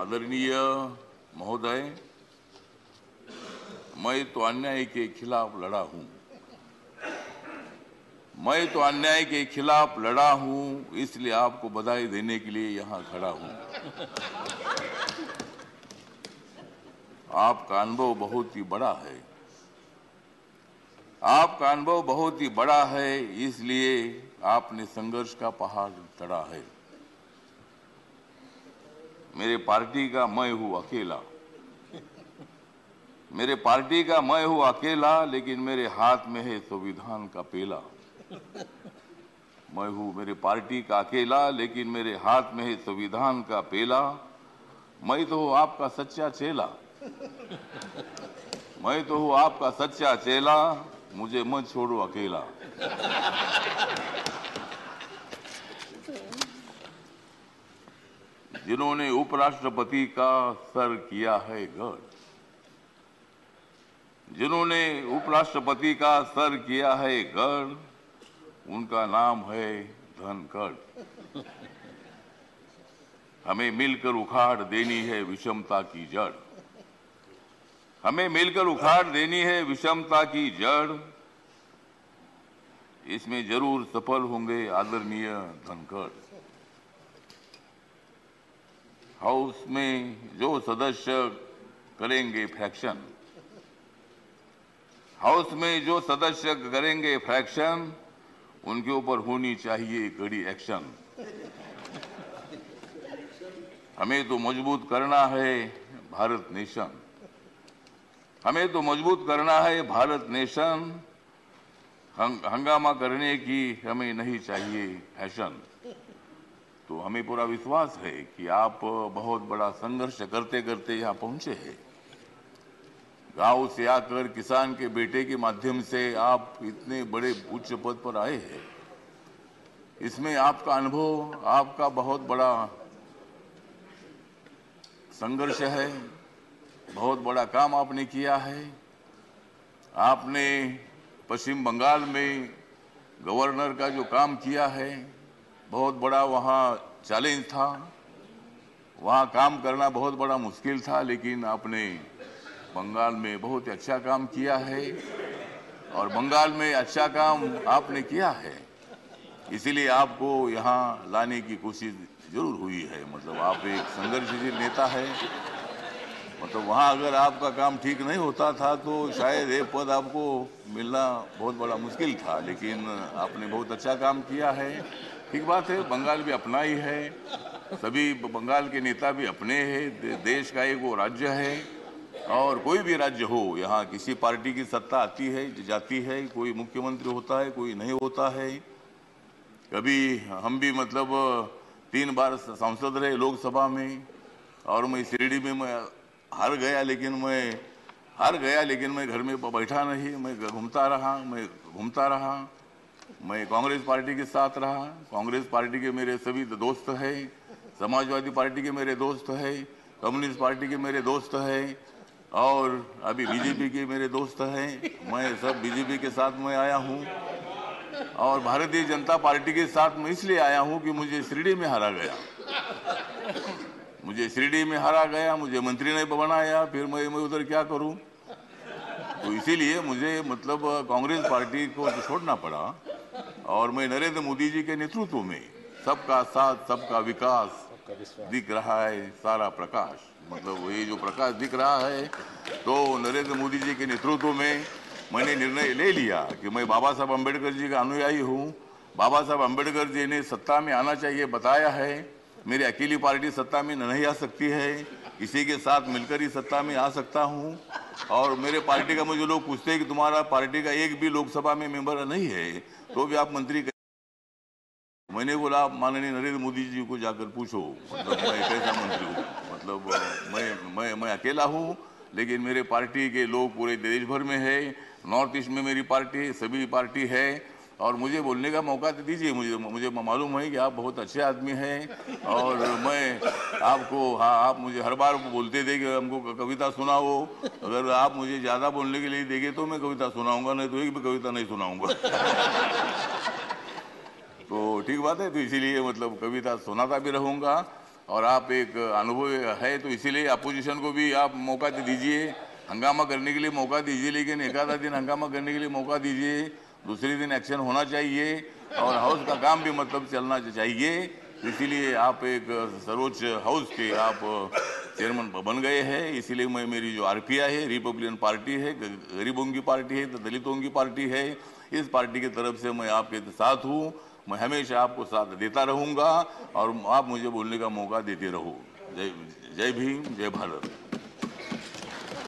आदरणीय महोदय, मैं तो अन्याय के खिलाफ लड़ा हूं। मैं तो अन्याय के खिलाफ लड़ा हूं, इसलिए आपको बधाई देने के लिए यहां खड़ा हूं। आपका अनुभव बहुत ही बड़ा है। आपका अनुभव बहुत ही बड़ा है, इसलिए आपने संघर्ष का पहाड़ चढ़ा है। मेरे पार्टी का मैं हूं अकेला। मेरे पार्टी का मैं हूं अकेला, लेकिन मेरे हाथ में है संविधान का पेला। मैं हूं मेरे पार्टी का अकेला, लेकिन मेरे हाथ में है संविधान का पेला। मैं तो हूं आपका सच्चा चेला। मैं तो हूं आपका सच्चा चेला, मुझे मत छोड़ो अकेला। जिन्होंने उपराष्ट्रपति का सर किया है गढ़, जिन्होंने उपराष्ट्रपति का सर किया है गढ़, उनका नाम है धनखड़। हमें मिलकर उखाड़ देनी है विषमता की जड़। हमें मिलकर उखाड़ देनी है विषमता की जड़। इसमें जरूर सफल होंगे आदरणीय धनखड़। हाउस में जो सदस्य करेंगे फ्रैक्शन, हाउस में जो सदस्य करेंगे फ्रैक्शन, उनके ऊपर होनी चाहिए कड़ी एक्शन। हमें तो मजबूत करना है भारत नेशन। हमें तो मजबूत करना है भारत नेशन। हंगामा करने की हमें नहीं चाहिए फैशन। तो हमें पूरा विश्वास है कि आप बहुत बड़ा संघर्ष करते करते यहाँ पहुंचे हैं। गांव से आकर किसान के बेटे के माध्यम से आप इतने बड़े उच्च पद पर आए हैं। इसमें आपका अनुभव, आपका बहुत बड़ा संघर्ष है। बहुत बड़ा काम आपने किया है। आपने पश्चिम बंगाल में गवर्नर का जो काम किया है, बहुत बड़ा वहाँ चैलेंज था। वहाँ काम करना बहुत बड़ा मुश्किल था, लेकिन आपने बंगाल में बहुत अच्छा काम किया है। और बंगाल में अच्छा काम आपने किया है, इसीलिए आपको यहाँ लाने की कोशिश जरूर हुई है। मतलब आप एक संघर्षशील नेता है। मतलब वहाँ अगर आपका काम ठीक नहीं होता था तो शायद ये पद आपको मिलना बहुत बड़ा मुश्किल था, लेकिन आपने बहुत अच्छा काम किया है। ठीक बात है, बंगाल भी अपना ही है, सभी बंगाल के नेता भी अपने हैं। देश का एक वो राज्य है, और कोई भी राज्य हो, यहाँ किसी पार्टी की सत्ता आती है जाती है, कोई मुख्यमंत्री होता है, कोई नहीं होता है। कभी हम भी मतलब 3 बार सांसद रहे लोकसभा में, और मैं शिरडी में मैं हार गया, लेकिन मैं घर में बैठा नहीं, मैं घूमता रहा। मैं कांग्रेस पार्टी के साथ रहा। कांग्रेस पार्टी के मेरे सभी दोस्त हैं, समाजवादी पार्टी के मेरे दोस्त हैं, कम्युनिस्ट पार्टी के मेरे दोस्त हैं, और अभी बीजेपी के मेरे दोस्त हैं। मैं सब बीजेपी के साथ में आया हूँ, और भारतीय जनता पार्टी के साथ मैं इसलिए आया हूँ कि मुझे शिरडी में हारा गया। मुझे मंत्री ने बनाया, फिर मैं उधर क्या करूं। तो इसीलिए मुझे मतलब कांग्रेस पार्टी को छोड़ना पड़ा, और मैं नरेंद्र मोदी जी के नेतृत्व में सबका साथ सबका विकास दिख रहा है सारा प्रकाश। मतलब ये जो प्रकाश दिख रहा है, तो नरेंद्र मोदी जी के नेतृत्व में मैंने निर्णय ले लिया कि मैं बाबा साहब अम्बेडकर जी का अनुयायी हूँ। बाबा साहब अम्बेडकर जी ने सत्ता में आना चाहिए बताया है। मेरी अकेली पार्टी सत्ता में नहीं आ सकती है, इसी के साथ मिलकर ही सत्ता में आ सकता हूँ। और मेरे पार्टी का मुझे लोग पूछते हैं कि तुम्हारा पार्टी का एक भी लोकसभा में मेंबर नहीं है, तो भी आप मंत्री। मैंने बोला माननीय नरेंद्र मोदी जी को जाकर पूछो, मतलब मैं कैसा मंत्री हूँ। मतलब मैं अकेला हूँ, लेकिन मेरे पार्टी के लोग पूरे देश भर में है। नॉर्थ ईस्ट में मेरी पार्टी सभी पार्टी है, और मुझे बोलने का मौका तो दीजिए। मुझे मालूम है कि आप बहुत अच्छे आदमी हैं, और मैं आपको, हाँ, आप मुझे हर बार बोलते थे कि हमको कविता सुनाओ। अगर आप मुझे ज़्यादा बोलने के लिए देंगे तो मैं कविता सुनाऊंगा, नहीं तो एक भी कविता नहीं सुनाऊंगा। तो ठीक बात है, तो इसीलिए मतलब कविता सुनाता भी रहूंगा। और आप एक अनुभव है, तो इसीलिए अपोजिशन को भी आप मौका दीजिए, हंगामा करने के लिए मौका दीजिए, लेकिन एक आधा दिन हंगामा करने के लिए मौका दीजिए, दूसरे दिन एक्शन होना चाहिए और हाउस का काम भी मतलब चलना चाहिए। इसीलिए आप एक सर्वोच्च हाउस के आप चेयरमैन बन गए हैं। इसीलिए मैं, मेरी जो आरपीआई है, रिपब्लिकन पार्टी है, गरीबों की पार्टी है, दलितों की पार्टी है, इस पार्टी की तरफ से मैं आपके साथ हूँ। मैं हमेशा आपको साथ देता रहूंगा और आप मुझे बोलने का मौका देते रहो। जय जय भीम, जय भारत।